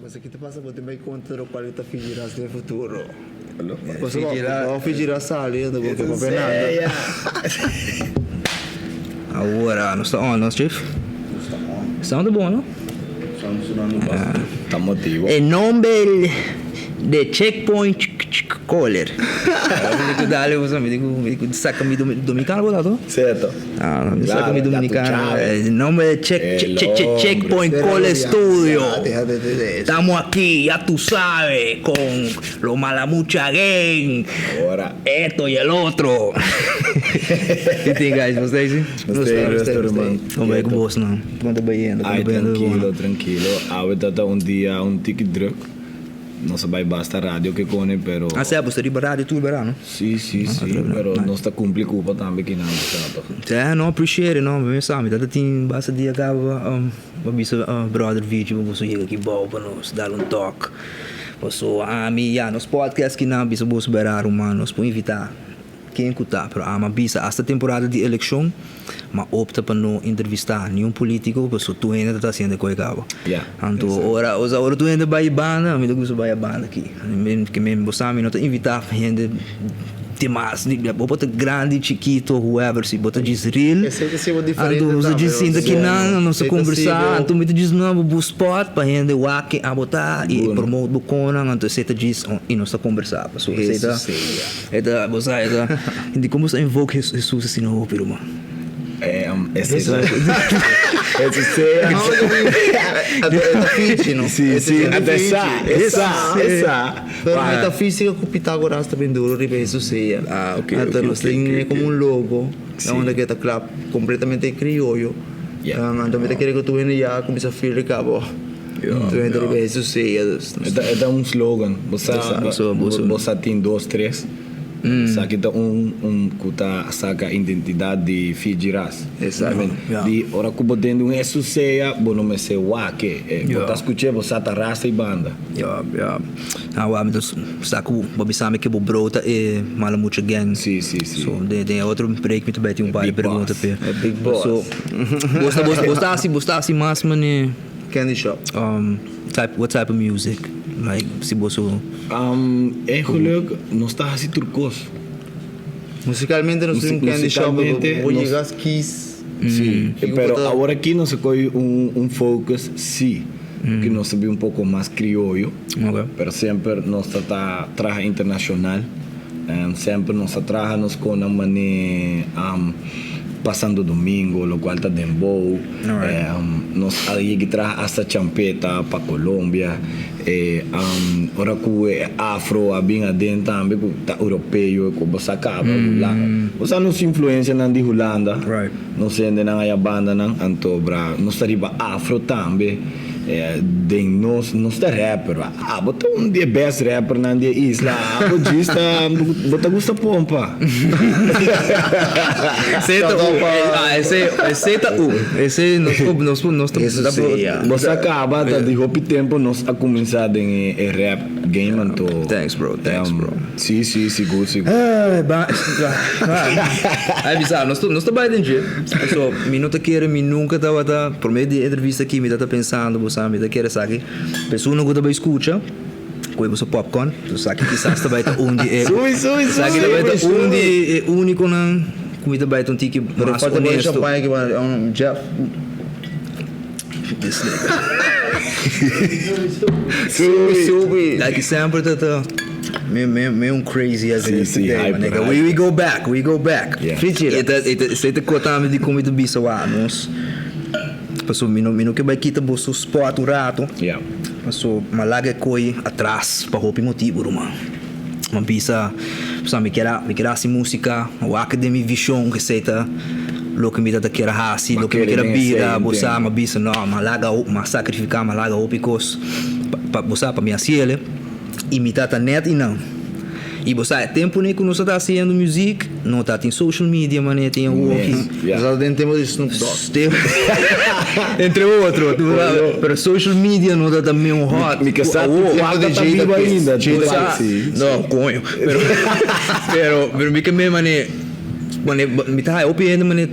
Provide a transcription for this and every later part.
Mas aqui te passa por também conta do qual está fingir no futuro. Você vai fingir a saliendo porque va Fernando. Agora, nós estamos on, nós, Chief? Sound bom, não? Estamos sonando bastante. Tá motivo. Em nome de Checkpoint Caller. Dale, você me digo, saca me dominicano, botato? Certo. Ah, me Claro, saca me ya tú dominicano. sabes. Em nome de Checkpoint Caller Studio. Déjate de eso. Estamos aquí, ya tú sabes, con los Malamucha Gang, Ahora. esto y el otro. ¿Qué think, guys? Vocês? Gostei, irmão. Como é que você não? Quanto bem ainda? Ai, tranquilo. Ahorita tá dia ticket druk. Não se vai basta rádio que cone, pero... Ah, você é de rádio tudo verano? Sim, pero não está cumplido também que não está. É, não appreciate, não, mas sabe, tá tem basta dia acaba, bisa brother vídeo, você chega aqui bom para nós dar toque. Você nos podcast que não bisa você berar humanos, para invitar quem cutar, pero bisa esta temporada de eleição, mas opta para não entrevistar nenhum político, porque tu ainda está sendo coisa cabo. Então, ora tu ainda vai banda, me gusta vai banda aqui. Que mesmo você não está invitar gente demais, bota grande, chiquito, whoever, se bota diz real. Então, você diz ainda que não se conversar, então me diz não, o spot para gente wake a botar e promote o cona, então você diz e não está conversar, pessoal. Você ainda como você invoca Jesus assim no ópera, mano. Esse é físico, não? Sim, essa. Pero metafísica com Pitágoras também duro, ribe isso seja. Ok. Então nós tem como um logo, onde que está claro, completamente criollo. Então me quer que tu venha já começa a filho cabo. Tu entra ribe isso seja. É um slogan. Você tem 2, 3. Sabe que kuta saca identidade de Fijiras. Exatamente. De ora que botando isso seja, bom me se wake. Você escuta você tá raça e banda. Saca o bisame que o brota e Malamucha Gang. Sim. So tem outro break me também tem um par de perguntas per. É big boss. So bosta assim mais mane Candy shop. What type of music? Like se você eigenlijk nós está assim turcos. Musicalmente nós temos candy shop, vou chegar Kiss. Sim, pero agora aqui nós coi focus sim, que nós sabemos pouco mais criollo, pero sempre nós está traje internacional, sempre nós traje nos com uma maneira passando domingo, lo cual está dembow. Nós aí que traz essa champeta para Colômbia. Ora que afro, a bem adentro também, tá europeu, que você acaba lá. Você não se influencia na de Holanda. Não se anda na banda não, antobra. Nós está riba afro também. De nós está rapper. Botou dia best rapper na dia isla. Budista, botar gosta pompa. Esse nós você acaba de hobby tempo nós a começar em rap game então. Thanks bro. Sim, seguro. Aí bizarro, nós tá bem dentro. So, minuto que me nunca tava por meio de entrevista aqui me tá pensando, você me quer sabe. Pessoa não gosta de escuta. Coi você popcorn, tu sabe que quizás tá estar onde é. Sabe que vai estar onde é único não. Comida vai estar um tique mais honesto. Champanhe que vai Jeff. This nigga. Subi. Like sempre tá meio crazy as sim, nigga. We go back. Yeah. Esta cotame de comida bisa wa nós. Passou minu que vai quitar bolso spot um rato. Passou malaga coi atrás para roupa motivo, mano. Uma bisa, sabe que era assim música, o academy vision que seita lo que me dá que era assim, lo que me quer bira, bossa, uma bisa não, malaga, mas sacrificar malaga opicos, para bossa para minha ciele, imitar a net e não. E você tempo nem que nós está fazendo música, não está em social media, mas tem walking. Já temos de Snoop Dogg. Entre outros, mas social media não está também hot. Me casar de jeito ainda, não, conho. Pero me que me mané, me tá opinião mané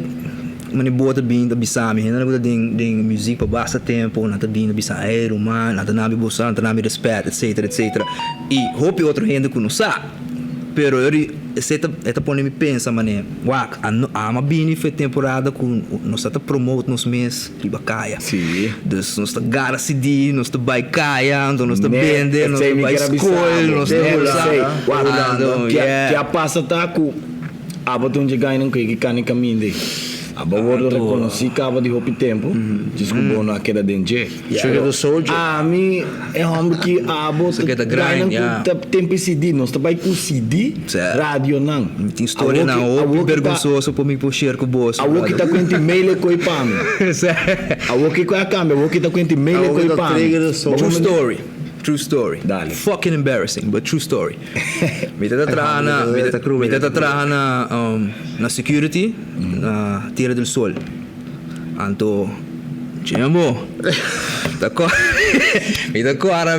mani bota bem da bisami, não é de música para basta tempo, não tá bem da bisami, humano, não tá nada bossa, não tá nada respeito, etc. E hope outro gente que não sabe. Pero eu esta pone me pensa, mané, wak, ama bem foi temporada com nós tá promote nos mês riba caia. Sim. Dus nós tá gara CD, nós tá buy caia, nós tá vende, nós tá buy escola, nós tá usando. Que a passa tá com abatum de ganho que cani caminho. Aba wordo reconheci cava de hopi tempo, desculpa não aquela dente. Chega do soldier. Mi é homem que abo tempo CD, nós trabalha com CD, rádio não. Tem história não, o vergonhoso para mim puxar com o bolso. A que tá com e-mail com o pam. A que com a câmera, a que tá com e-mail com o pam. True story. Dale. Fucking embarrassing, but true story. Me tata traha na security na Tierra del Sol. Anto Chemo. Me da cora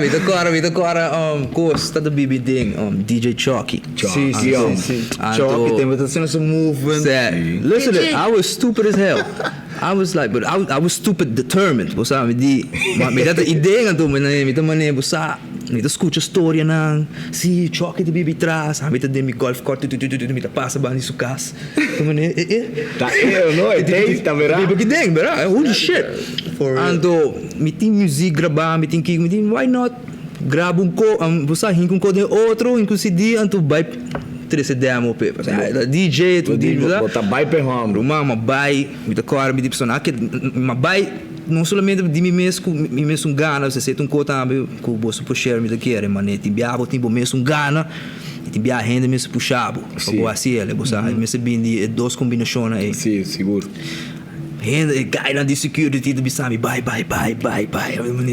costa da BB Ding, DJ Chucky. Sim. Chucky tem muita cena de movement. Listen, I was stupid as hell. I was like, but I was stupid determined. Bosa, me data ideia do me também bosa, me da escuta história não. Si Chucky de BB trás, me da demi golf court, me da passa bani su cas. Também Tá eu não é tá verá. BB Ding, verá? Holy shit. Ando, me tem music gravar, me tem why not grava bosa rin com code outro, inclusive anto vai 3 demo pepa. DJ tu DJ bota vai per home. Mama vai with the car me persona que ma vai não somente de mim mesmo gana, você sente cota com o bolso puxar me daqui era mané, tem biabo tem bom mesmo gana. E tem bia renda mesmo puxado. Para assim ele, bosa, mesmo bem de duas combinações aí. Sim, seguro. Renda guy na de security do bisami bye.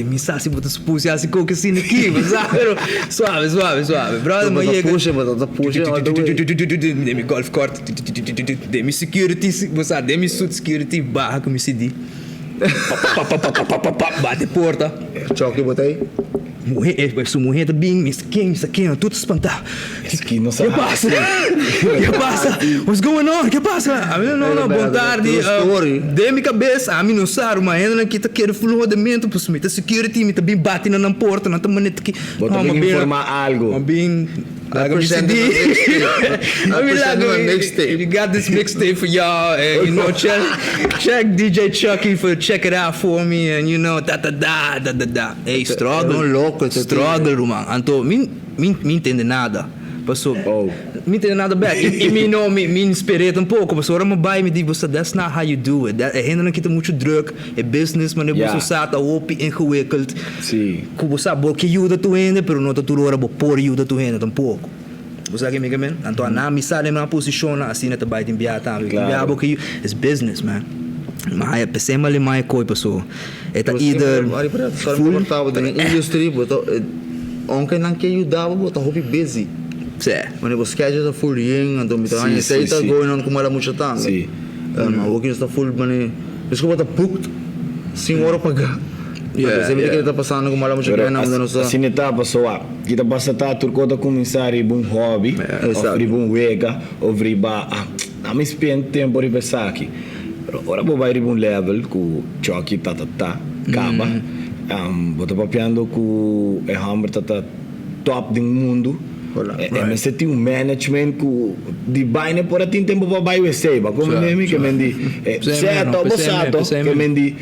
Me sabe botar expulso assim com que assim aqui, suave. Brother, mas puxa. Demi golf court, demi security, você demi suit security barra como se diz. Bate porta. Choque botei. Morrer bem, Mr. King, tudo espantado. Que não sabe. Que passa? What's going on? Que passa? A mim não, boa tarde. De minha cabeça, a mim não sabe, mas ainda que tá querendo full rodamento, pois me tá security, me tá bem batendo na porta, não tá maneta que. Bota bem informar algo. Bem. You got this mixtape for y'all, and you know, check DJ Chucky check it out for me, and you know, da. Hey, struggle, man. Anto, me entende nada. Passou. Me entende nada back. E me inspirei um pouco. Passou, ora me vai me diz, that's not how you do it. É ainda não quita muito druk, é business, mas é você sabe, é ingewikkeld. Sim. Que você sabe que ajuda tu ainda, pero não tá tudo hora por ajuda tu ainda tampouco. Você sabe que me então na me sabe na posição assim na trabalho de enviar também. Enviar porque é business, man. Mas é pensei mal mais coisa passou. É tá either full industry, botou ontem não que ajudava, botou hobby busy. Certo. Mas você quer já full ring, então me tá aceita going on como ela muito tanto. Sim. Mas o que está full, mas desculpa tá booked. Sem hora pagar. Você vê que está passando como ela muito grande, não sei. Assim está passou a. Kita passa tá turcota começar a um hobby, ou um wega, ou riba a me spend tempo de pensar aqui. Ora vou vai um level com choque tá caba. Bota papiando com é hammer tá top do mundo. Mas você tem um management de baile por tem tempo para baile receba como mesmo que mendi certo bosato que mendi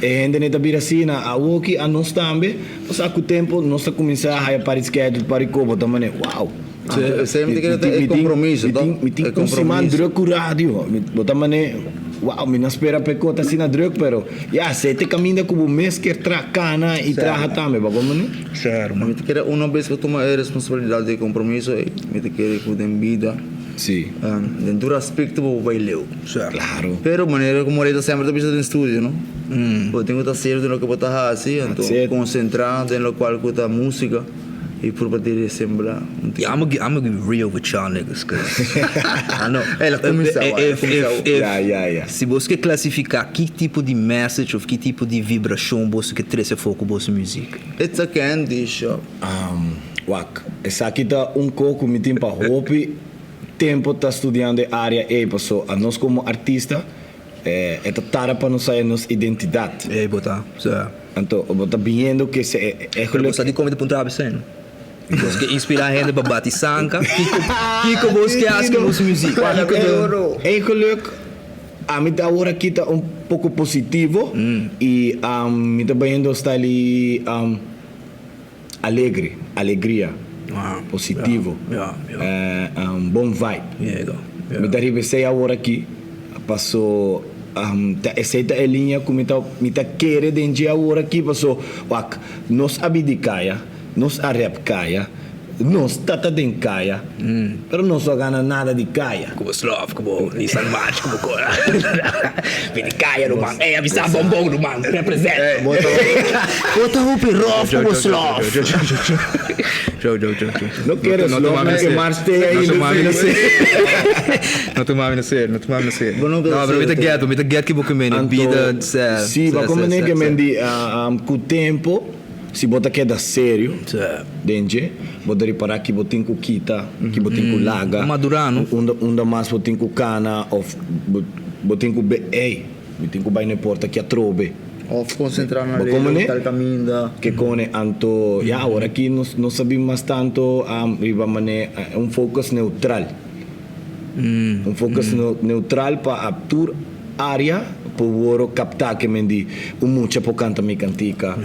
ainda neta biracina a woki a nós também só que o tempo nós começar a aparecer schedule para como também uau sempre que tem compromisso me tem compromisso com rádio também uau me não espera pecota assim na drug pero se te caminha como mês que tracana e traja também ba como não certo mas te quer uma vez que toma a responsabilidade de compromisso me te quer com dem vida sim dentro do aspecto vai leu claro pero maneira como ele sempre tá pensando em estúdio não eu tenho que estar certo no que botar assim então concentrado no qual que tá música e por bater sempre I'm gonna be real with y'all niggas cause I know se você classificar que tipo de message ou que tipo de vibração você quer trazer foco bossa música it's a candy shop wak essa aqui tá coco me tem para hope tempo está estudando a área E, passou a nós como artista, é tara para nós sair nossa identidade. Botar, Então, bota vendo que se é gosta de comer de ponta abseno. Você que inspira a gente para bater sanca. Kiko você acha que você música. É geluk. A mim agora aqui está pouco positivo e me está vendo está ali alegria, positivo, bom vibe. Me está revesei agora aqui, passou essa é a linha que me está querendo dentro agora aqui, passou, nós abdicaya, nós arrepcaia, nós tata den caia, pero não só gana nada de caia. Como Slav, como Nissan March, como Cora. Vem de caia no man, avisar bombom no man, representa. Bota o pirof como Slav. Joe. Não quero Slav, porque March tem aí. Não tomava no ser. Não, pero me tá get que boca meni, vida, sim, mas como nem que mendi com o tempo, se bota que é da sério, dentro, bota reparar que botem com kita, que botem com laga, madurano, onda mais botem com cana, ou botem com botem com baile porta que a trobe. Ou concentrar na lei, tal caminho. Que cone anto, agora aqui não sabemos mais tanto, riba mané focus neutral. Focus neutral para a área. Por captar que mendi mucha por canta mi cantica,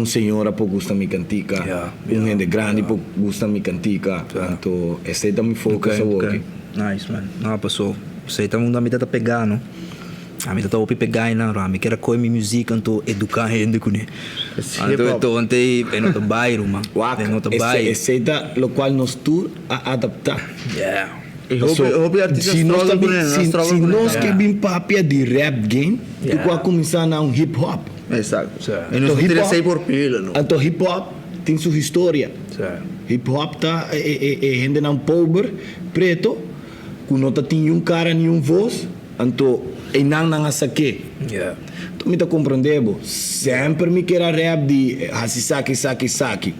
senhora por gusta mi cantica, gente grande por gusta mi cantica, então esse é mi focus okay. Nice man, não passou, sei tá mundo a mim tá pegando, a mim tá opi pegar na, a mim quero comer música, então educar gente com ele, então ontem é no bairro man, é no bairro, esse é o qual nós tu a adaptar. Se nós que bem papia de rap game, tu vai começar na hip hop. Exato. E nós interessei por pila, não? Então hip hop tem sua história. Hip hop tá gente não pobre, preto, que não tem cara nem voz, então não saque. Tu me tá compreendendo? Sempre me quer rap de saki.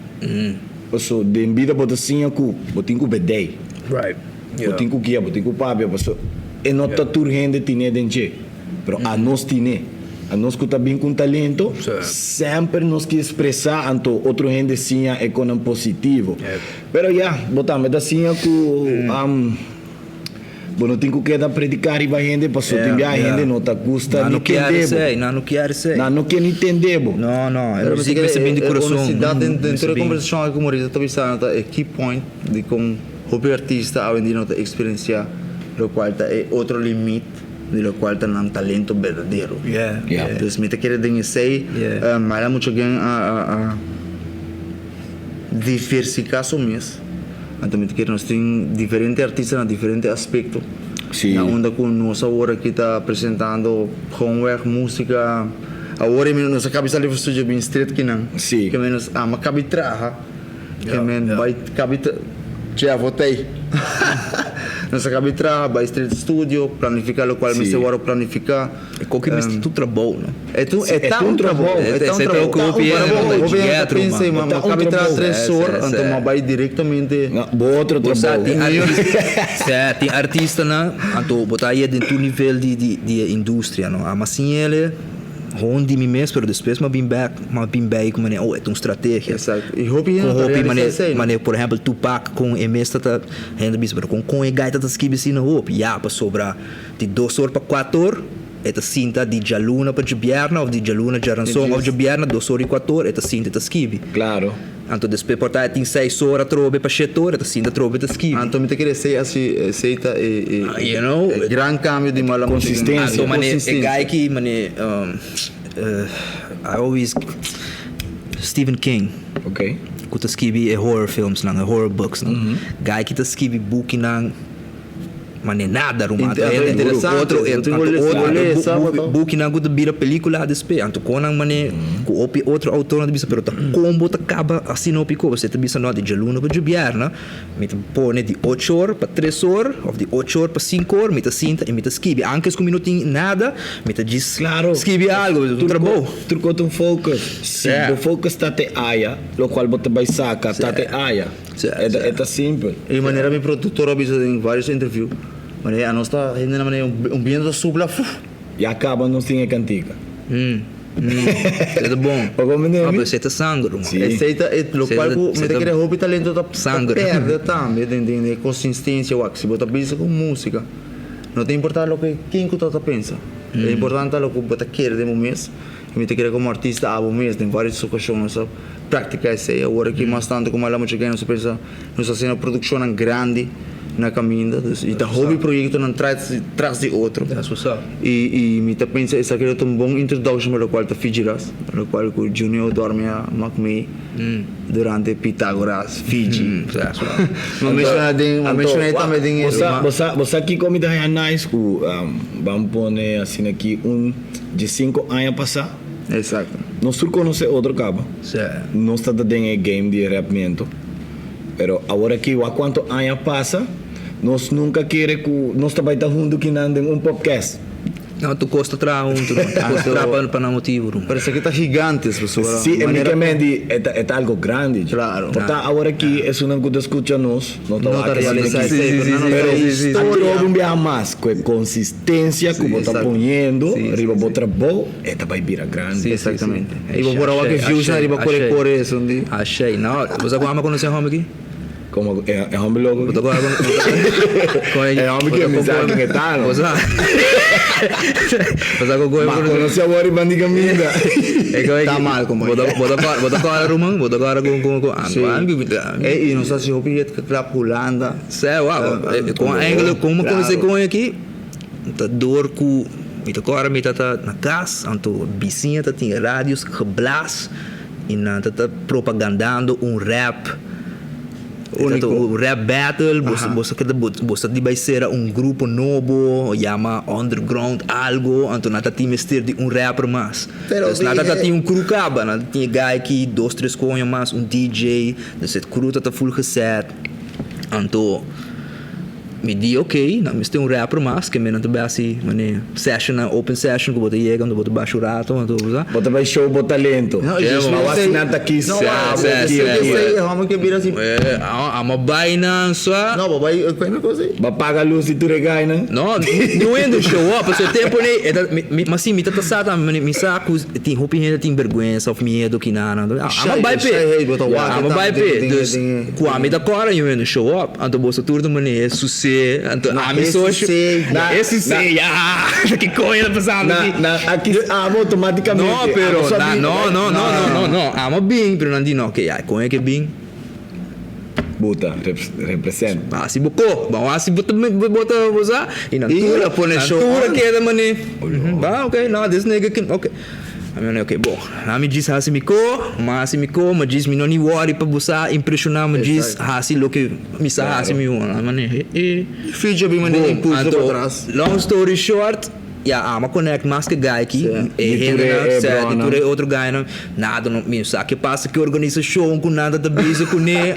Passou de vida botacinha com botinho bedei. Right. Botin com guia, botin com pabia, passou. E não tá tur gente tine dentro, pero a nós tine, a nós que tá bem com talento, sempre nós que expressar anto outro gente sim é com um positivo. Pero botamos da sim com Bueno, tenho que dar predicar e vai gente, passou tem a gente não tá custa não quer ser, não quer entender, não, eu sei que vai ser bem de coração. Dentro da conversação com o Morita, tô pensando é key point de com o artista a venir nota experienciar, lo qual é outro limite, de lo qual tá um talento verdadeiro. Então, me tá querendo dizer, mas há muito alguém a diversificar sua mesa. Então, me tá querendo nós tem diferentes artistas em diferentes aspectos. Na onda com nossa hora que está apresentando homework, música, agora mesmo nossa cabeça livre estúdio bem straight que não. Que menos ama cabitraha, que menos vai cabitraha. Já votei. Nossa cabitraha, vai straight studio, planificar o qual me se agora planificar. E qualquer tu trabalho, não? É um trabalho. É um trabalho. Pensei, mas cabitraha 3 horas, então vai diretamente. Outro trabalho. Tem artista, não? Então botar aí dentro do nível de indústria, não? Mas sim ele onde me mesmo, mas depois me bem back com mané, é uma estratégia. Exato. E hobby mané, por exemplo, Tupac com emesta tá renda bis, com e gaita tá esquibe assim na hobby, para sobrar de 2 horas para 4 horas, esta cinta de jaluna para Jubiarna ou de jaluna de ransom ou Jubiarna 2 horas e 4 horas, esta cinta tá esquibe. Claro. Então depois portar tem 6 horas trobe para 7 horas, esta cinta trobe tá esquibe. Então me te querer ser assim, seita you know, grande cambio de mala consistência. Então mané, é guy que mané I always Stephen King. Okay. Que tá escrevi horror films lang, horror books lang. Guy que tá escrevi book nang mané nada rumado. Outro book nang que vira película despe. Anto konang mané com outro autor na bisa pero tá combo tá acaba assim no pico. Você tá bisa no de jaluna para Jubiarna. Me tá pone de 8 horas para 3 horas ou de 8 horas para 5 horas. Me tá cinta e me tá escrevi. Antes com minutinho nada, me tá diz claro. Escrevi algo, tu trabalho. Trucou um focus. O focus tá te aia, lo qual bota vai saca, tá te aia. É simples. E maneira minha produtora avisa em vários interviews. Mas a nós está ainda na maneira viento da subla. E acaba não tem cantica. É bom. Mas você tá sangue, irmão. Aceita o local que me quer roubar talento da sangue. Perde também de consistência o que se bota bisa com música. Não tem importância o que quem que tá pensa. É importante o que bota quer de momento. E me quer como artista a momento tem várias ocasiones a praticar isso aí. Agora que mais tanto como ela muito não se pensa, nós fazendo produção grande na caminho e tá hobby projeto não traz de outro. E me tá pensa essa que é um bom introdução para o qual tá Fijiras, para o qual o Junior dorme a Macmei durante Pitágoras, Fiji. Mas mencionei também dinheiro. Você aqui como tá nice que vamos pôr assim aqui de 5 anos passar. Exato. Nós conhecemos outro cabo. Nós está dando game de rapamento. Pero agora que há quanto anos passa, nós nunca queremos que nós também está junto que nandem podcast. Não, tu custa trazer tu custa trazer para não motivo. Parece que está gigante as pessoas. Sim, unicamente é algo grande. Claro. Porque agora que é uma coisa que escuta nós, não está realizando. Pero não viaja mais, com consistência que você está ponendo, arriba botar bom, vai virar grande. Exatamente. E vou por agora que views arriba por isso. Achei, não. Você agora conhece home aqui? Como é homem logo. É homem que me sabe que tá, não? Você agora não se agora bandiga minha. Tá mal como. Bota agora rumang, bota agora com e não sei se o bilhete que tá pulando. Sei, uau. Com ângulo como comecei com aqui. Tá dor com mita agora mita tá na casa, anto vizinha tá tem rádios geblas e não tá propagandando rap. O rap battle, você vai ser grupo novo, chama underground algo, então nada tem mistério de rapper mais. Nada tem crew caba, nada tem guy que 2, 3 coisas mais, DJ, esse crew tá full reset. Então me di ok, não mas tem rapper mais que me não tá assim, mané session, open session que bota chega, bota baixo rato, então usa. Bota vai show, bota talento. Não assim nada aqui, é como que vira assim. A uma baina só. Não, vai coisa coisa. Vai pagar luz e tu regai, né? Não é show up, porque tempo né, mas sim, me tá sata, me saco, tem roupa ainda tem vergonha, of medo que nada. Ama vai pe. Ama vai pe. Com a me da cora eu no show up, então você tudo mané sucesso. Esse sei, que coisa passando aqui automaticamente. Não, pero não, amo bem, pero não digo que como é que bem. Bota, representa. Assim bocou, bom, assim bota usar e na tura põe show. Tura que é da mané. Ok, não, this nigga can, ok. Ok, bom, me diz assim me diz me não worry para você impressionar, me diz assim lo que me sa assim me uma mané. Filho bem mané impulso para trás. Long story short, ama connect mais que guy aqui e outro guy nada não me sabe que passa que organiza show com nada da bisa com ne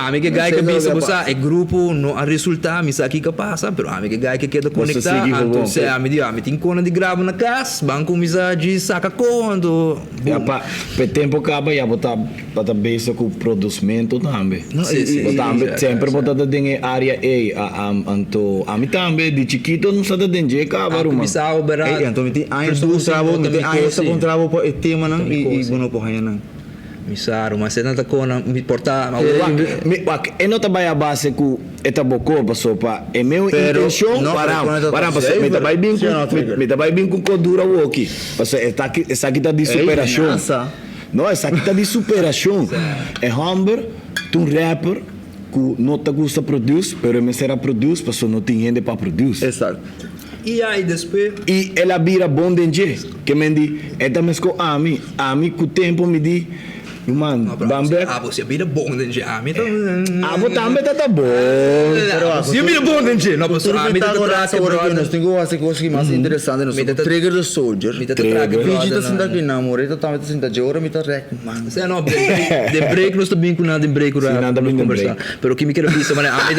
amiga guy que bisa você é grupo não a resultar me sabe que passa pero amiga guy que quer conectar então se me tem cona de grava na casa banco me sabe saca quando para tempo acaba já botar para bisa com produzimento também sempre botar da área a anto a mim também chiquito não sabe de acaba uma então me tem anos com trabalho para tema não e bono por aí não misaro mas você não tá com me portar eu não trabalho a base com eta bocô passou para é meu intenção para passar me trabalho bem com codura aqui passou essa aqui tá de superação não essa aqui tá de superação é humber tu rapper que não te gusta produzir, pero me será produzir, porque não tem gente para produzir. Exato. E aí depois? E ela vira bom de que me diz, esta mesco a mim com o tempo me diz, mano, Bamberg. Você vira bom de mim também tá bom. Você vira bom de não, mas a mim tá agora nós temos essa coisa que mais interessante, nós trigger the soldier. Finge tá sendo aqui na moreta, também tá sendo de hora me tá rec, mano. Você não de break nós também com nada de break nada bem conversar. Pero que me quero dizer, mano, a mim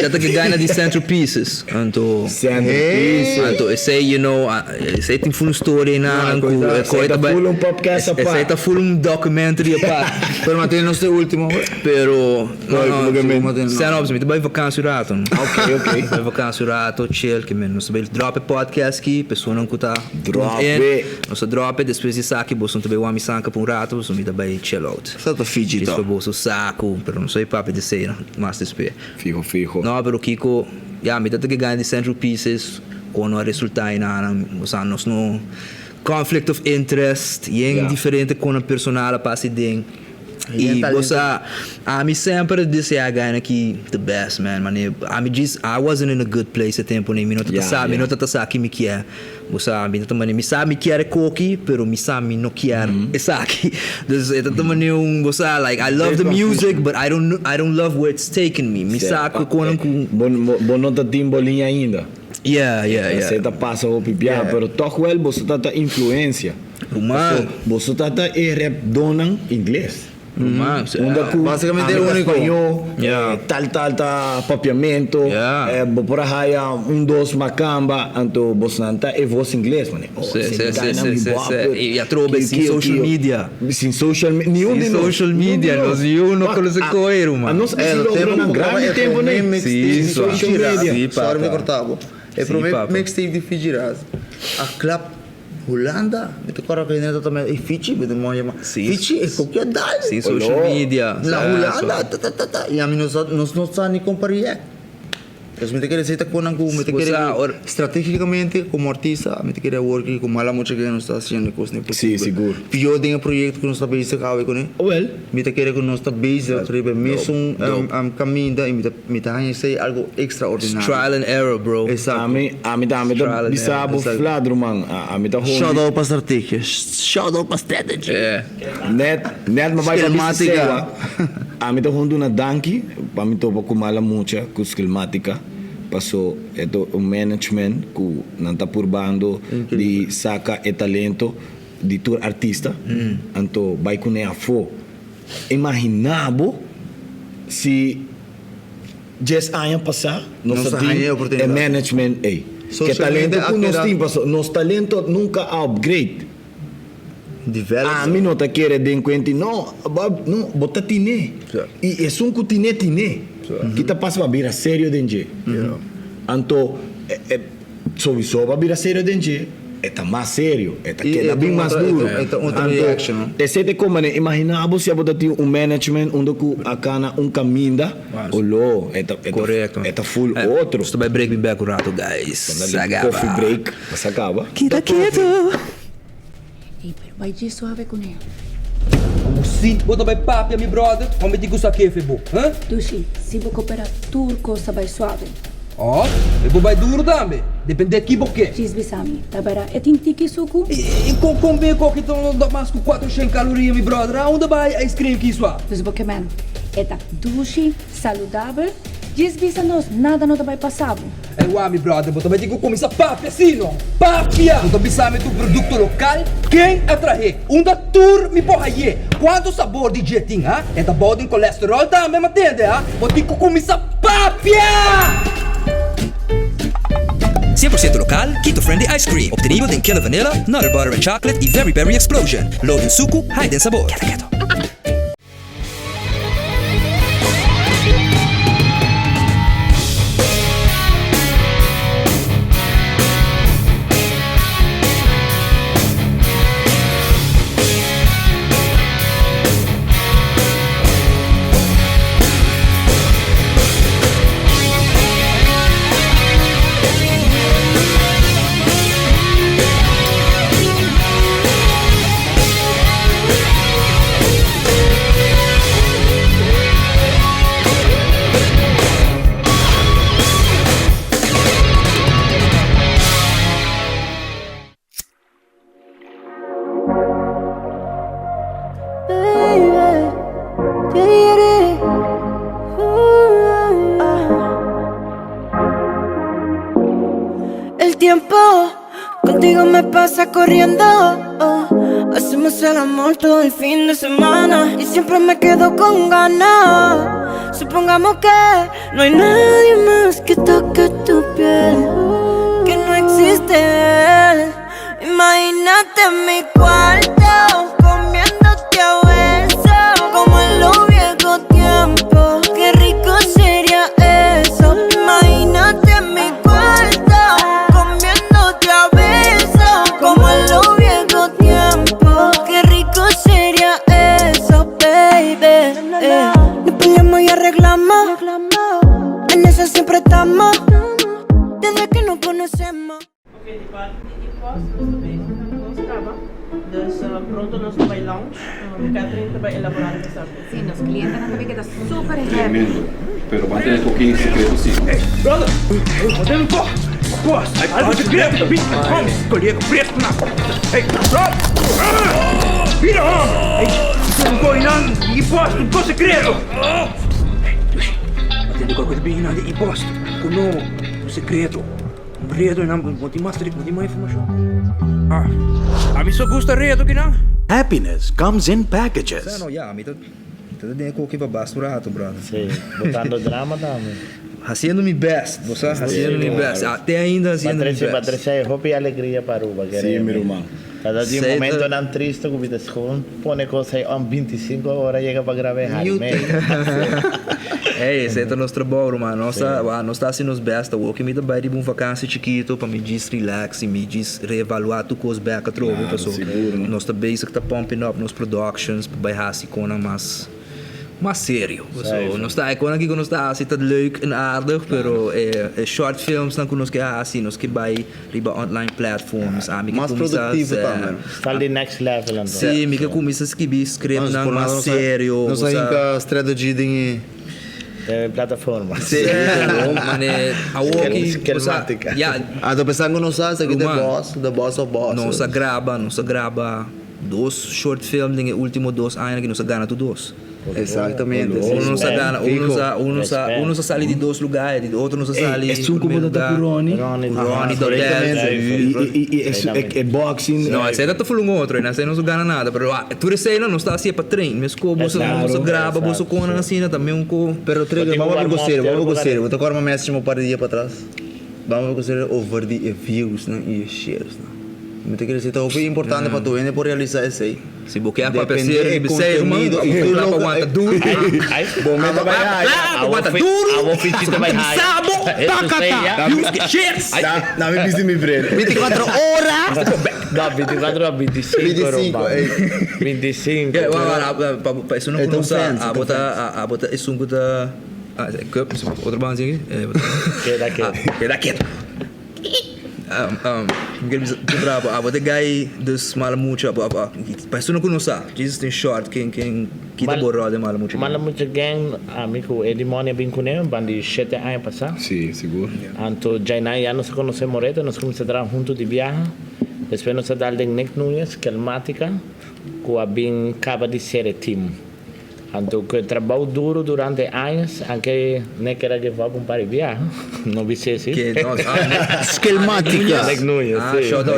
tá que ganha de centerpieces. Então centerpiece. Então, sei, you know, sei tem full story na coisa full podcast essa parte. Essa aí tá full um documentary, pá. Pero mantém no seu último. Pero, não. Sen me vai vacância rato. Ok. Vai vacância rato, chill, que men. Nós vai drop podcast aqui, pessoa não cuta. Drop. Nós drop, depois de saque, você também vai me sanca por um rato, você me vai chill out. Só tá fidget. Isso foi bolso saco, pero não sei papo de ser, mas despe. Fijo. Não, pero Kiko, me dá que ganhar de Central Pieces, quando resulta em nada, nós não conflict of interest, e diferente com a personal passa dentro. E você, me sempre disse a ganha que the best man, I wasn't in a good place a tempo nem minuto sabe, minuto tá sabe que me quer. Você minuto me sabe me quer coque, pero me sabe não quer aqui. Então também você like I love the music, but I don't love where it's taking me. Me sabe quando bom não tá tem bolinha ainda. Você tá passa o pipiá, pero toch wel você tá influência. Você tá rap donan inglês. Basicamente é o único. Tal papiamento, por aí dos macamba, então você não tá voz inglês, mano. E a trobe sem social media. Sem social media, nenhum de nós. Social media, nós não conhece coiro, mano. Nós tempo um grande tempo né. Sim, social media. Só me cortava. É pro mixtape de Fijiraz. A clap Holanda, met elkaar ook também Fiji, met een mooie Fiji is ook ja daar. Sim, social media. Na Holanda, e a mim nós não nem comparar. Então, me querer aceitar com algo, me querer estrategicamente como artista, me querer work como ela muito que nós está fazendo coisas não possível. Sim, seguro. Pior tem um projeto que nós está base com ele. Well, me querer que nós está base, tribe mesmo caminho da me tá sei algo extraordinário. Trial and error, bro. Exato. A mim bisabo fladro man. A mim tá shout out para estratégia. Shout out para strategy. Net mas vai para a mim tá rondo na danki, para mim tô com mala mucha com esquemática. Passou o management que não está por bando de saca e talento de tour artista, então vai com a fo. Imaginava se 10 anos passar, nós temos management aí. Que talento que nós temos, nosso talento nunca upgrade. A mim não tá querendo de enquanto não, bota tine. E é um que tine. Kita passa para virar sério dentro. Então, só para virar sério dentro, é mais sério, é bem mais duro. É certo como imaginava se você tem management onde a cana caminho, ou correto. É full outro. Você vai break me back o rato, guys. Coffee break, você acaba. Quita quieto. Ei, pero vai de suave com ele. Sim, bota vai papi, meu brother. Como digo isso aqui, Febo? Hã? Dushi, se vou cooperar turco, vai suave. Eu vai duro também. Depende aqui por quê. Cisbisami, tabara, é tintiki suco? E com bem com que estão dando mais com 400 calorias, meu brother. Aonde vai a screen aqui isso? Dus boke man, é da dushi, saludável. Cisbisa nós, nada não vai passar. É o meu brother, bota vai digo como isso papi assim, não? Papia! Bota pensar do produto local, quem atrai? Da tour me porra aí. Quanto sabor de jeting, ha? É da bom em colesterol também, entende, ha? Bota digo como isso papia! 100% local, keto-friendly ice cream. Obtenido de Killer Vanilla, Nutter Butter and Chocolate e Very Berry Explosion. Load em suco, hide em sabor. Quieto. Contigo me pasa corriendo, hacemos el amor todo el fin de semana y siempre me quedo con ganas. Supongamos que no hay nadie más que toque tu piel, que no existe él. Imagínate en mi cuarto Nós traba. Dus pronto nós vai lounge. Catherine vai elaborar essa. Sim, os clientes também quedam super happy. Tremendo. Pero mantén un poquito secreto, sí. Hey, brother! Podemos pô! Algo secreto! Colega preto na! Hey, brother! Vira, homem! Hey, não corre não! Imposto, não secreto! Atende qualquer coisa bem nada, imposto! Com o secreto! Redo, não, vou te mostrar informação. A mim só gosta redo que não? Happiness comes in packages. Não, já, a mim tá dentro com o que vai basturato, brother. Sim, botando drama também. Haciendo mi best, você? Haciendo mi best. Até ainda haciendo mi best. Patrícia, hope e alegria para o bagulho. Sim, meu irmão. Cada dia um momento não triste, que você põe coisa aí, 25 horas chega para gravar. É, esse é o nosso trabalho, mano. Nós estamos fazendo os best. O que me dá bem de uma vacância chiquito para me diz relax e me diz reevaluar tudo com os back a trovo, pessoal. Nós estamos basic tá pumping up nos productions para baixar se com mais sério. Nós está quando aqui nós está assim tá leuk en aardig, pero short films não nós que assim nós que vai riba online platforms, mais produtivo também. Está de next level então. Sim, me que começa a escrever script não mais sério. Nós ainda strategy de plataforma. Sim, mas a walking esquemática. Tô pensando que nós sabemos aqui the boss of boss. Nós grava 2 short films em último 2 anos que nós ganha tudo 2. Exatamente. Um nos sai de 2 lugares, outro nos sai de primeiro lugar. Ronnie do é boxing. Não, esse aí tá falando outro, né? Esse aí não ganha nada, pero tu sei não está assim para treino, mas como você grava, você com assim também um co. Pero treino, vamos gostar. Vou tocar uma mensagem um par de dias para trás. Vamos gostar over the views, né? E shares, né? Me te quero dizer, é importante para tu vender por realizar isso aí. Se você quer para PC, você irmão, e tu não aguenta duro. Bom, mas aguenta duro. Vou fingir também. Sabo, taca, shares. Não, me pedi me ver. 24 horas. Não, 24 a 25. 25. Para isso não começar a botar isso um da outro banzinho aqui. Queda quieto. Bravo, a bote guy dus malamucha, para isso não conhece, diz tem short quem kita borrado de malamucha. Malamucha gang, amigo, Edimonia bem com ele, bandi 7 anos passar. Sim, seguro. Então já nos conhecemos moreto, nós começamos a trabalhar juntos de viagem. Depois nós dar de Nick Nunes, esquemática, que bem acaba de ser team. Então, que trabalho duro durante anos, aunque não quero que vá para um par de viagem, não vi se assim. Esquemática. Shout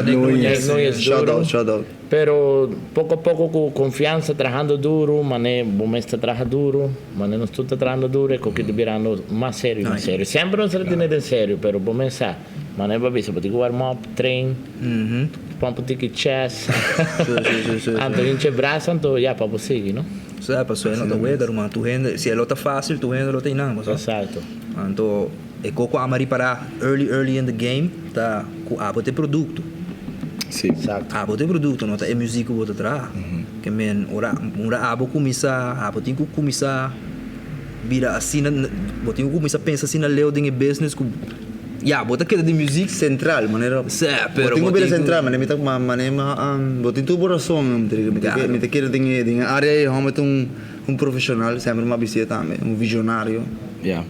out. Pero pouco a pouco com confiança, trabalhando duro, mané, bom está trabalhando duro, mané não estou trabalhando duro, é que virando mais sério, mais sério. Sempre não se retém de sério, pero bom pensar, mané vai ver, se pode warm up, trein, pump ticket chest, então enche braço, então já para você seguir, não? Sabe, pessoal, não tá weather, mano, tu rende, se é tá fácil, tu rende, não tem nada, mas exato. Então, é coco amari para early in the game, tá com abote produto. Sim. Abote produto, não tá é música bota atrás. Que men ora abo começar, tem que começar vira assim, botinho começar pensar assim na leo de business com bota queda de música central, maneira. Pero botinho bem central, mas botinho tu boração, me te quero de área, um profissional, sempre uma bicicleta também, um visionário. É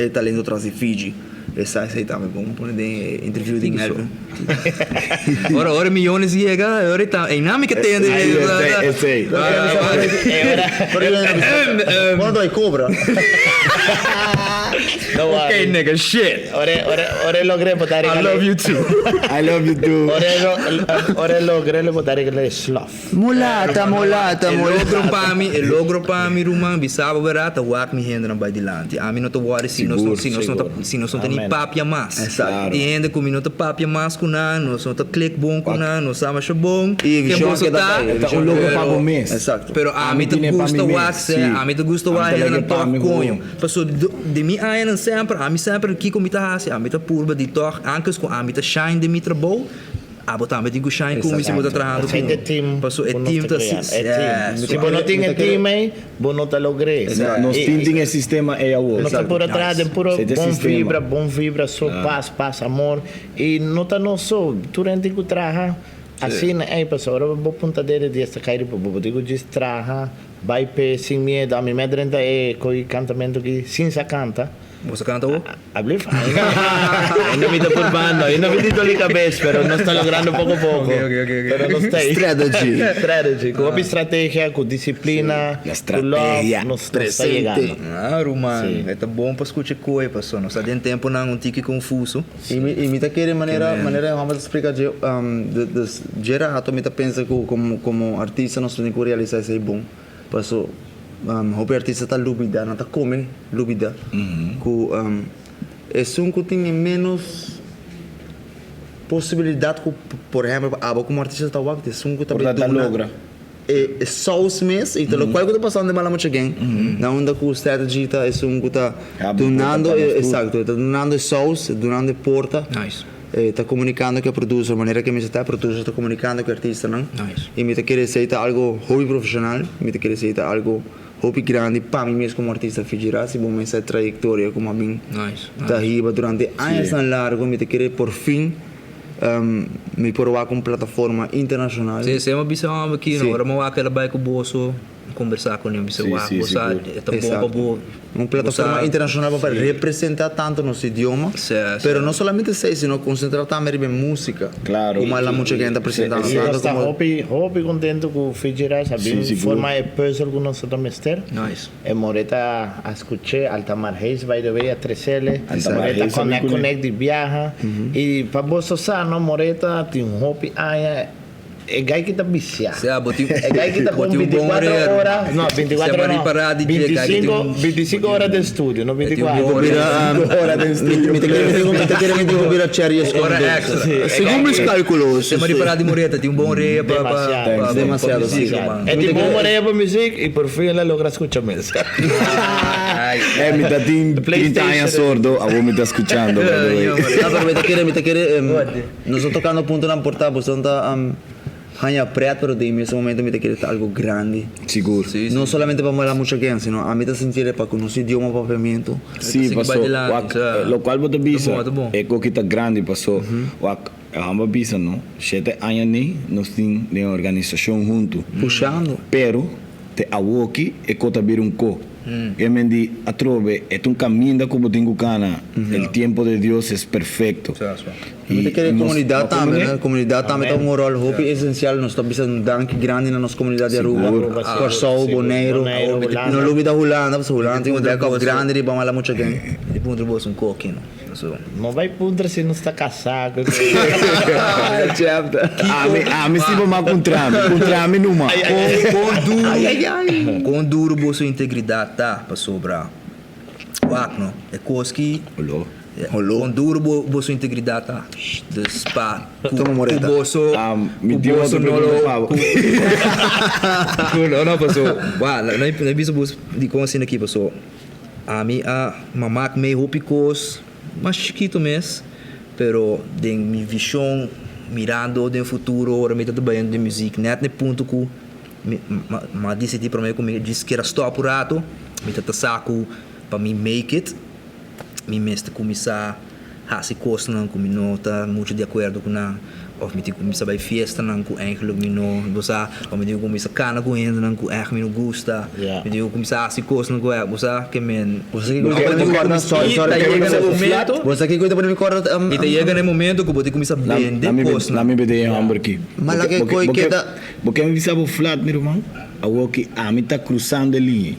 talento atrás de Fiji. Essa aí também, vamos pôr de interview de Elvin. Ora milhões chega, ora tá, em nome que tem. Eu sei. Quando aí cobra? Okay, nigga, shit. Ora logré botar. I love you too. I love you too. Ora logré botar aquele sloth. Mulata. El logro para mim, Rumang, bisaba berata, wak mi henda na by dilante. A mim não tô worry se nós não tem papia mais. Exato. E ainda como não tem papia mais com nós não tem click bom com nós sama bom. E visão que tá o logo para o mês. Exato. Pero a mim te gusta wak, a mim te gusta wak na top conho. Passou de mim ainda sempre, a mim sempre aqui como tá assim, a mim tá purba de toque, antes com a mim tá shine de mim trabalho. botar mas digo shine com isso botar trabajando Esse é team. passou é team tá team. Se você não tem team aí, você não tá logrando. Nós temos sistema é o Nós estamos por atrás de puro bom vibra, só paz, amor. E não está não só, durante que trabalha, assim, aí pessoal, agora vou ponta dele desta cair para vou digo distraha, vai pe sem medo, a minha medrenda é coi cantamento que sim se canta. Você canta o? Hablo ainda me dá por banda, ainda me dá ali cabeça, pero não está logrando pouco a pouco. Pero não está strategy, com estratégia, com disciplina, com love, não está chegando. Claro, mano, é bom para escutar coisa, pessoal, não está dentro tempo não tique confuso. E me tá querendo maneira vamos explicar de gera ato me tá pensa que como artista nós temos que realizar isso aí bom. Passou o artista está lúbida, não está come lúbida. É um que tem menos possibilidade que, por exemplo, como artista está o é um que está logra. É só os meses e então qual que está passando de mal muito alguém. Na onda que o strategy está é um que está donando, exato, está donando sous, donando porta. Nice. Está comunicando que produz a maneira que me está produz está comunicando que o artista não. Nice. E me está querer aceitar algo hobby profissional, me está querer aceitar algo hobby grande para mim mesmo como artista figurar se bom essa trajetória como a mim está riba durante anos tão largo me te querer por fim me provar com plataforma internacional sim uma visão aqui não agora uma aquela vai com o bolso conversar com ele você vai gostar é bom para uma plataforma internacional para representar tanto nosso idioma pero não somente sei sino concentrar também em música claro como ela muita gente apresentando está hobby contento com figurar sabe forma é puzzle com nosso domester nice é moreta a escutar Altamar Reis vai de ver a 3L moreta connect viaja e para você saber não moreta tem hobby é gai que está viciado. É gai que está com 24 horas. Não, 24 horas. 25 horas de estúdio, não 24 horas de estúdio. Me querendo virar charias hora extra. Segundo os cálculos. Se me parar de moreta, tem bom orelha para demasiado. É de bom orelha para música e por fim ela logra escutar mesmo. Me está 30 anos sordo, a vou me está escutando. Me te querer. Nós estamos tocando ponto na porta, você está Hanha preto, pero nesse momento me te querer algo grande. Seguro. Não somente para morar muita gente, sino a mim te sentir para conhecer idioma papiamento. Sim, passou. Lo qual você bisa é que está grande, passou. Hamba bisa, não? 7 anos nem nós temos uma organização junto. Puxando. Pero te awoki é que tá vir co. E mendi a trove é caminho como tenho cana. O tempo de Deus é perfeito. E a comunidade também, né? A comunidade também tem um rol hobby essencial. Nós estamos precisando de um dank grande na nossa comunidade de Aruba. Corsol, Boneiro, não lubi da Holanda, porque Holanda tem um backup grande e vamos lá muito bem. E punta bolso um coquinho. Não vai punta se não está casado. Me sigo mais com trame numa. Com duro bolso integridade tá para sobrar. Não é coisa que com duro bolso integridade tá. Despa. Toma moreta. O bolso não passou. Não visto bolso de consciência aqui passou. A minha mamá meio rupicos, mas chiquito mesmo, pero de minha visão mirando do futuro, ora me trabalhando de música, net ne ponto que mas decidi para mim como disse que era stop por rato, me tá saco para me make it, me mestre começar a se costa com não tá muito de acordo com na of me começar a festa não com eigenlijk não você ou me começar cana com ainda não com eigenlijk não gosta me começar a se costa com você que men você que gosta de corda você que gosta de corda e te chega no momento que você começa a vender costa na me bede hamburger aqui mas que coi que tá porque me sabe flat meu irmão a walkie a me tá cruzando ali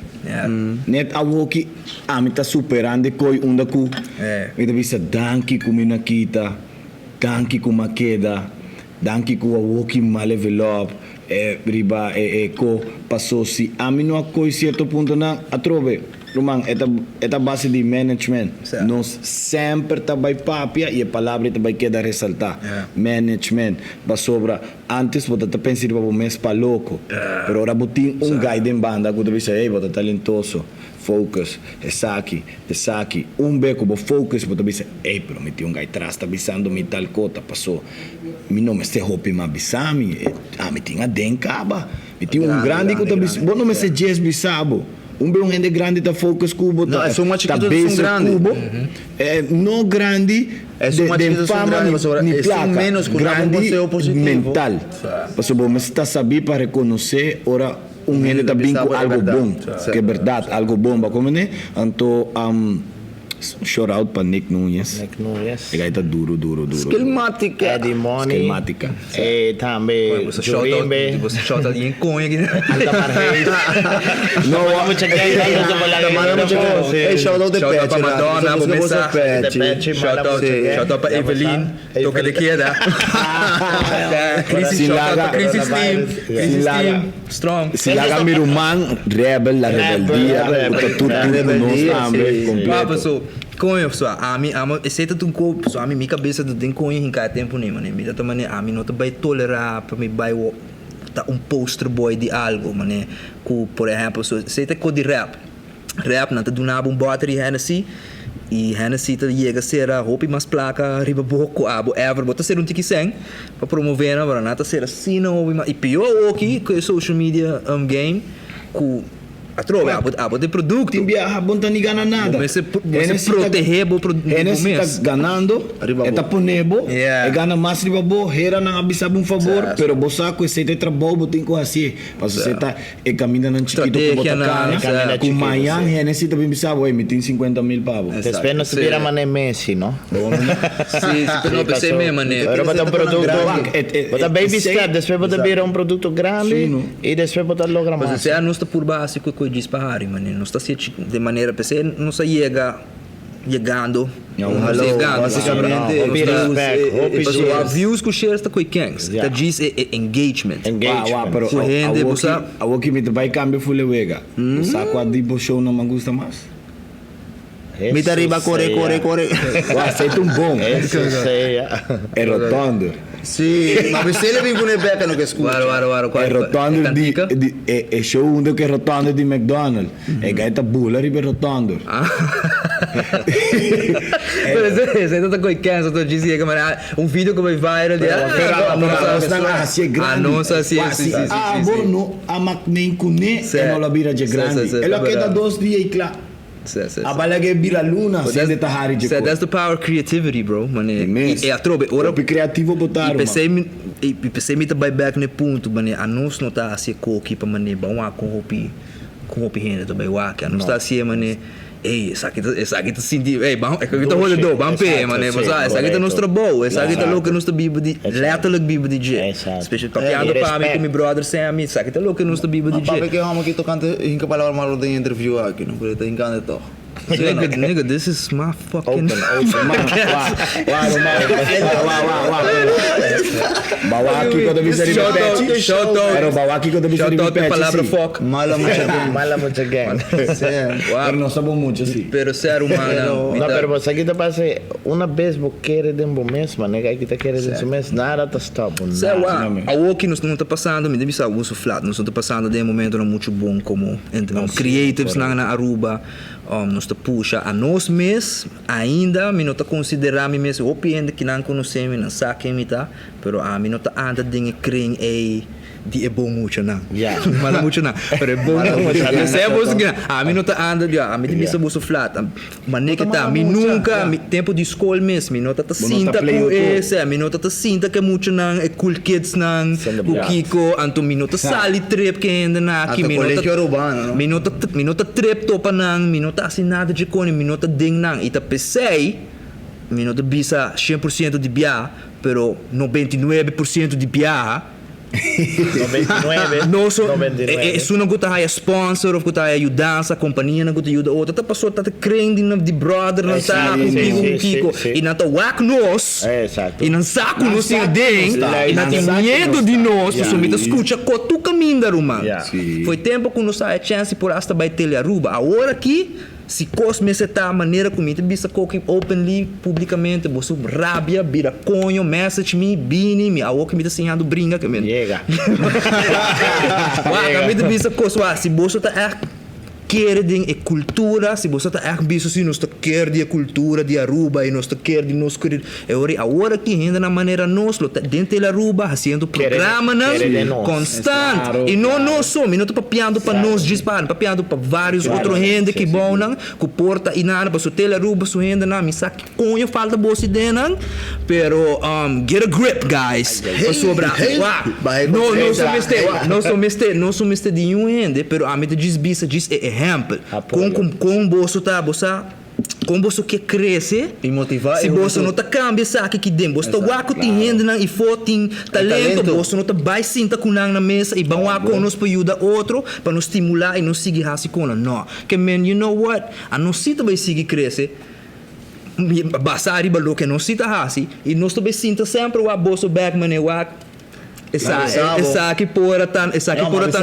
net a walkie a me tá superando coi onda cu me te visa danki kumina kita danki kuma queda danki ku walkie mal level up riba co passou se a mim não coi certo ponto na atrove Roman, esta base de management nós sempre tá vai papia e a palavra tá vai quedar ressaltar management para sobra antes você tá pensando para o mês para louco pero agora botin guide em banda que você ei você talentoso focus, essa aqui, beco, vou focus, vou dizer, pero me tinha gai atrás, tá bisando me tal cota, passou, me não me se hopi ma bisami, me tinha dencaba, me tinha grande que tá bisando, vou não me se jazz bisabo. Gente grande tá focus cubo, tá base cubo, não grande, de fama ni placa, grande mental. Porque você está sabendo para reconhecer, ora, gente tá bem com algo bom, que é verdade, algo bom, como né? Então, shout out para Nick Nunes. Ele tá duro. Esquemática. Eddie Money. Esquemática. Também. Jurimbe. Você shota ali em Cunha aqui, né? Altamar Reis. Não, vamos chegar aí. Shout out de Pet. Para Madonna, vou pensar. Shout out para Evelyn. Toca de queda. Crisis, shout out para Crisis Team. Strong. Se laga Miruman, Rebel, la rebeldia. Tudo nós também. Completo. Conho, pessoal, aceita tu co, pessoal, minha cabeça do tem conho em cada tempo nem, mano. Me dá também não te vai tolerar para me vai tá poster boy de algo, mano. Por exemplo, aceita co de rap não te donava battery Hennessy e Hennessy te chega a ser a roupa mais placa riba boco ever bota ser tiki sem para promover na para tá ser assim não e pior aqui com social media game com a de produto. Tem viaja, bom tá nem gana nada. Você proteger o produto. Você está ganhando, está ponendo, e gana mais riba boa, era não abisava favor, pero você com esse trabalho tem que assim, mas você está caminhando no chiquito com botar cana, com manhã, você está bem bisavo, me tem 50 mil pavos. Después no se viera mané Messi, ¿no? Sí, pero no pensé mesmo, mané. Pero botar produto, botar baby step, después botar virar produto grande e después botar logra mais. Você não está por básico diz para Harry, mano, não está de maneira PC, não está chegando, basicamente, os views que o share está com quem, está diz engagement, pero a o que me vai cambiar foi wega, saco a dibo show não me gusta mais. Me tá riba corre. Aceita bom. É rotondo. Sì, ma se le vengono becca non che scusa. Guarda. È rotondo è show uno che è rotondo di McDonald's. E gaita bulla ribe rotondo. Sei stato coi canso, tu dici che un video come viral di non sa si buono a macnen cune e non la birra è grande. E la che da 2 dias e a bala che bira luna sende tahari je. That's the power of creativity, bro. Mane e atrobe ora o criativo botar. E pensei me vai back ne ponto, mane a nós não tá assim coqui para mane bom a com hopi renda também wa que não está assim mane essa aqui tá senti bom é que tá rolando do bom pé mane mas essa aqui tá nosso trabalho essa aqui tá louco nosso bibo de letterlijk bibo de je especial papiando para mim com meu brother Sam essa aqui tá louco nosso bibo de je papi que vamos aqui tocando em que palavra malo de interview aqui não pode tá encantado to nigga, this is my fucking Bawaki quando vi sair pet. Shout out. Era bawaki quando vi sair pet. Palavra fuck. Mala mucha gang. Pero no sabemos mucho assim. Pero ser humano. No, pero você aqui tá passa uma vez você quer de um mês, mano, aqui tá querendo de um mês, nada tá stop. A walk nos não tá passando, me deve ser o uso flat, nos tá passando de momento não muito bom como então creatives na Aruba. Nós te puxa a nós mesmos ainda me não te considerar me mesmo o ainda que não conhecemos não sabe me tá pero a me não te anda de creem de é bom muito não mas muito não pero é bom não sei você que a me não te anda a me de bisa flat mas nem que tá me nunca tempo de escola mesmo me não te sinta com esse me não te sinta que muito não é cool kids não o Kiko anto me não te sali trip que ainda na aqui me não te trip topa não me não tá assim nada de cone me não te ding não e tá pensei me não te bisa 100% de biá pero 99% de biá 99 não só isso não gusta é sponsor ou gusta é ajudança companhia não gusta ajuda outra tá passou tá crendo de brother não tá comigo Kiko e não tá whack nós e não saco nós tem ding e não tem medo de nós só me escuta com tu caminho da ruma foi tempo que nós a chance por hasta vai ter Aruba agora aqui se cosme se tá a maneira como te bisa coque openly publicamente você rabia vira conho message me bini me a que me tá ensinando brinca que me chega me te bisa cosme se você tá querem a cultura, se você está visto assim, nós queremos a cultura de Aruba e nós queremos nós queremos. Agora que ainda na maneira nós, dentro da Aruba, fazendo programa constante. E não só, não estou papiando para nós disparar, papiando para vários outros gente que vão, que porta e nada, para ter a Aruba, sua gente, não, me sabe que falta bolsa de não, pero get a grip, guys. Para sobrar. Não sou mister de nenhum gente, pero a mim te diz exemplo. Com bolso tá, com você que cresce e motivar se você não tá cambia sabe que dentro você tá guaco tem renda e tem talento você não tá vai sinta com na mesa e vão com nós para ajudar outro para nos estimular e nos seguir assim com não que man you know what a não se vai seguir crescer basta arriba lo que não se tá assim e nós também sinta sempre o bolso backman e essa aqui por tan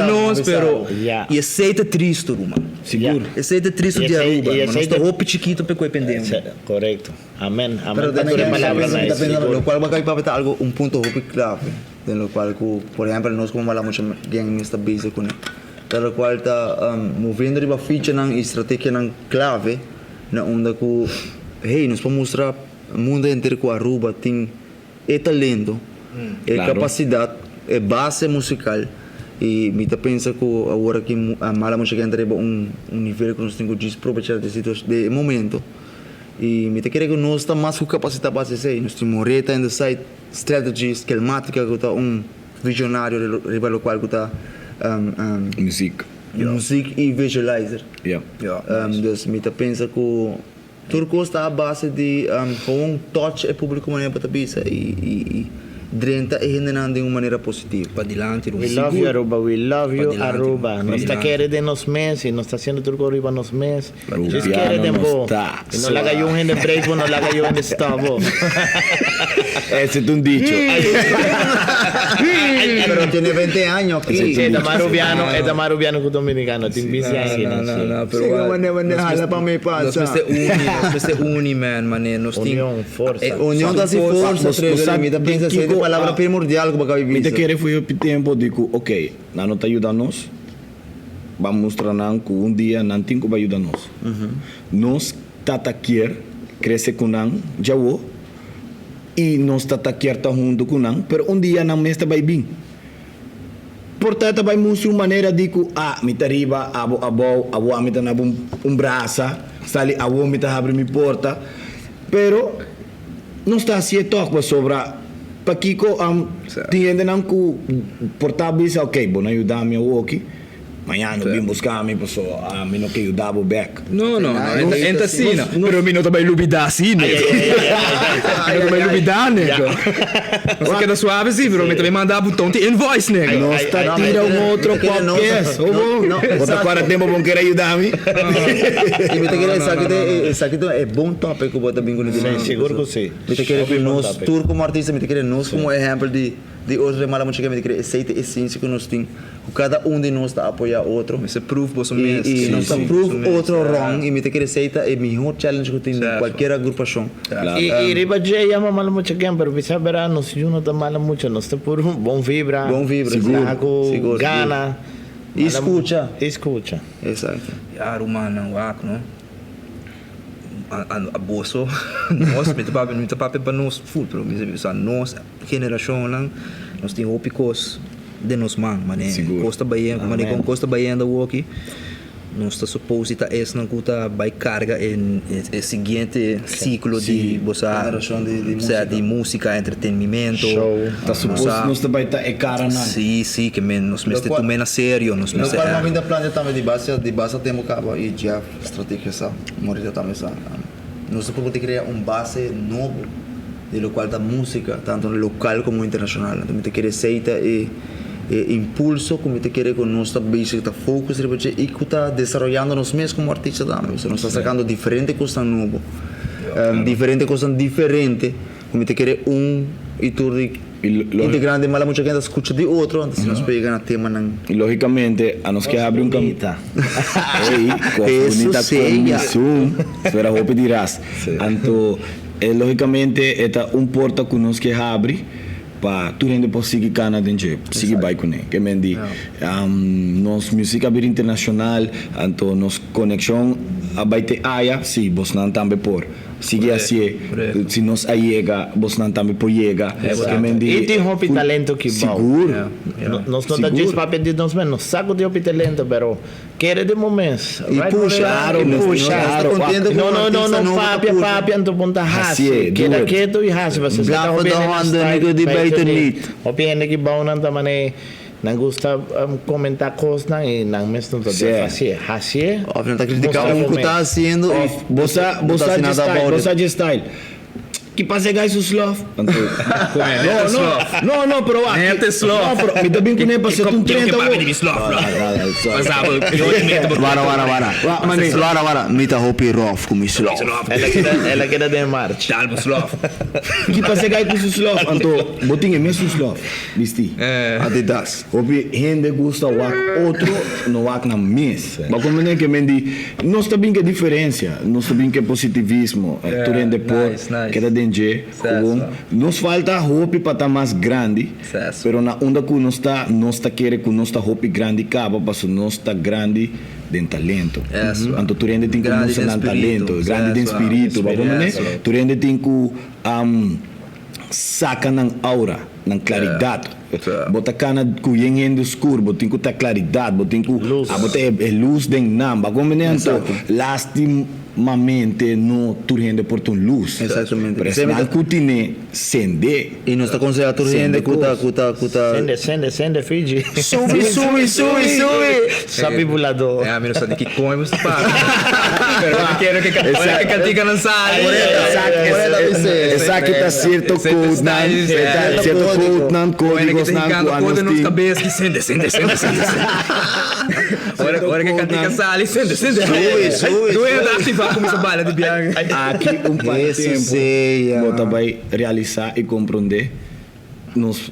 nós pero e aceita triste Ruma seguro aceita triste de Aruba nós está roupa chiquito para pendemos correto amém pero lo cual vai para algo um ponto roupa clave de lo cual por exemplo nós como falamos bien nesta base com lo cual está movendo riba feature nan estratégia nan clave na onda que hey nós vamos mostrar o mundo inteiro que Aruba tem talento capacidade, base musical e me pensa que agora que a mala música entra nível que nós temos que aproveitar de momento e me quer que nós está mais com capacidade para fazer nós temos reta in the site strategies esquemática que está visionário rival qual que está música e visualizer então me pensa que Turco está a base de touch o público maneira para bisa e drenta e rendenando de uma maneira positiva. Para adiante, we love you Aruba, we love you Aruba. Nós está querendo de nos meses, nós está sendo Turco Aruba nos meses. Just querendo de bo. E não laga eu em de break, não laga eu em de stop. Esse é um dicho. Pero tiene 20 años aquí. É da Marubiano com dominicano, tem 20 anos. Não, pero hala para me passa. Nós é uni, man, nós união, força. União da força, me pensa assim palavra primordial que vai vir. Me querer foi o tempo digo, ok, não está ajudando-nos, vamos mostrar que um dia não tem que vai ajudar-nos. Nós tata quer crescer com não, já o e nós tata quer tá junto com não, pero um dia não mestre vai vir. Portanto, vai mostrar uma maneira de que me tá riba, a me tá na braço, está ali, a me tá abre minha porta, pero não está assim toque sobre para Kiko tiende não que portável diz ok, vou ajudar-me aqui amanhã não vim buscar-me pessoa a mim não quer ajudar o back não entra assim pero a mim não também lubidar assim né não também lubidar né você quer suave sim pero a mim também mandar botão de invoice né não está tira outro podcast outra para tempo vão querer ajudar-me e me querer sabe que é bom tópico bota bem com ele seguro que sim me querer que nós tour como artista me querer nós como exemplo de outra mala música me querer aceita a essência que nós tem cada de nós está apoiar outro mas é proof você mesmo e nós está proof outro wrong e me querer aceita é melhor challenge que tem em qualquer agrupação e riba de llama mala música pero bisa verano nós não tá mala música nós está por bom vibra seguro gana escuta exato yaro mano waco não a bolso nós me tá papel para nós full pero nós geração lang nós tem opicos de nos mané Costa Bahia mané com Costa Bahia da aqui nós está suposto tá esse não cuta vai carga em seguinte ciclo de bossa de música entretenimento tá suposto nós também tá cara na sim que nós me está tomando a sério nós me está para mim da plano também de base temos cabo e já estratégia essa morida também essa nós podemos criar base novo de lo qual da música tanto local como internacional então me querer aceita e impulso como te querer com nós base está focus e que está desenvolvendo nós mesmos como artista também nós está sacando diferentes coisas novas diferentes coisas diferentes como te querer e tudo integrando mala muita gente escuta de outro antes nós pega na tema e logicamente a nós que abre caminho isso comissão espera roupa dirás então logicamente esta porta que nós que abre para tu rende por seguir cana dentro, seguir vai com ele. Que mendi, nos música bir internacional, então nos conexão vai ter aia, sim, você não também por. Sigue assim, se nós chega, você não também por chega. E tem um talento que bom. Seguro. Nós não dizemos para pedir nós mesmos, saco de talento, pero quer de momento. E puxar, não, papia, então ponta raça. Queda quieto e raça, você está ouvindo de baita nit. Opina que bom não também. Não gosta comentar coisas e não mesmo não fazer. Hacer. Óbvio, não está criticando o que está fazendo. Você de style. Que passa guys os love. Não, pero Nete slow. Me dá bem que nem para ser um 30. Vara. Me tá hopi rough com slow. Ela quer de marcha. Talbo slow. Que passa guys com os love. Então, botinha mesmo os love. Visti. Adidas. Hopi gente gosta o outro no wak na mes. Mas como nem que mendi, não está bem que diferença, não está bem que positivismo. Tu rende por que da nos falta hope para estar mais grande, pero na onda que nós está querendo que nós está hope grande caba, porque nós está grande de talento. Então tu rende tem que nós não talento, grande de espírito, tu rende tem que saca na aura, na claridade. Bota cana com yendo escuro, botin com ta claridade, botin com bota luz de namba, como nem então lastimamente no tu rende por tua luz. Exatamente. Mas que tine sende e nós está aconselhando tu rende cuta. Sende Fiji. Sube. Sabe bulador. A mim não sabe que come você para. Eu quero que cantica não sai. Essa que tá certo code não códigos não nos cabeça que sende. Agora que cantica sai, sende. Sube. Tu é da ativar como essa bala de viagem. Aqui tempo bota vai realizar e compreender nos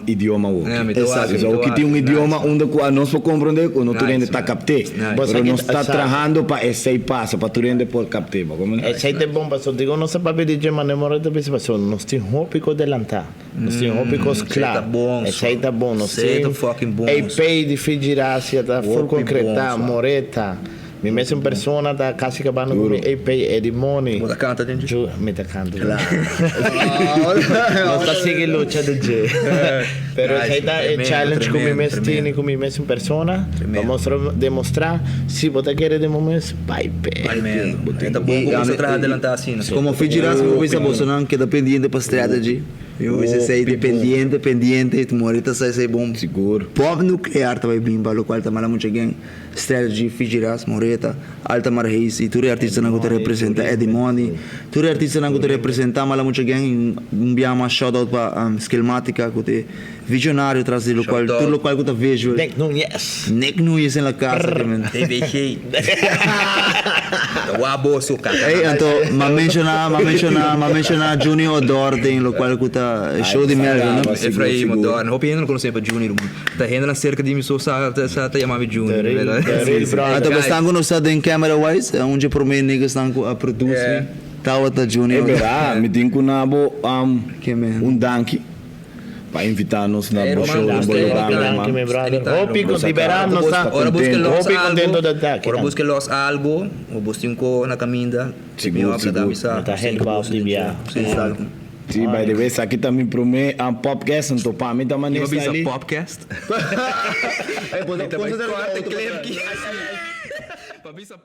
idioma o. Exato. Que tem idioma onde nós podemos compreender quando tu rende está capté. Mas nós está trabalhando para esse passo para tu rende por capté. Esse é bom, pastor. Digo, não se pode pedir mas demora de vez pastor. Nós temos hópico adelantar. Nós temos hópicos claro. Esse aí tá bom. Nós temos EP de Fijirácia, tá full concretar, moreta. Mi mesmo persona da casi acabando com EP Edimoni. Você canta dentro? Me tá cantando. Não está seguindo luta de G. Pero essa é challenge com mi mesmo time, com mi mesmo persona. Vamos demonstrar se você quer de momento vai pé. Tá bom como você traz adelantar assim. Como Fijiras, você Bolsonaro que dependente para strategy. Você sai dependente, tu morita sai bom seguro. Pop nuclear também bimba, lo qual também muito bem. Strategy Fijiras, moreta, alta marreis e tudo artista na que representa Edimoni. Tudo artista na que representa mas muito bem. Uma shout out para Skillmatica que visionário trazer lo qual tudo lo qual que vejo. Nick Nunes em la casa também. TVG. Wabo suka. Então, mencionar Junior Odor tem lo qual que show de merda, né? Efraim Odor, não opino com sempre Junior. Tá rendo na cerca de missão sa chamava Junior, verdade? Então, estamos no estado em camera wise, onde por mim niggas estão a produzir. Tawata Junior. Me tem que nabo danke para invitar-nos na show do programa. Hópico liberando ora busque los algo, o busque na caminda. Seguro. Tá help de viagem. Sim, by the way, isso aqui também para mim é um podcast, então para mim também é um podcast. É, pode ser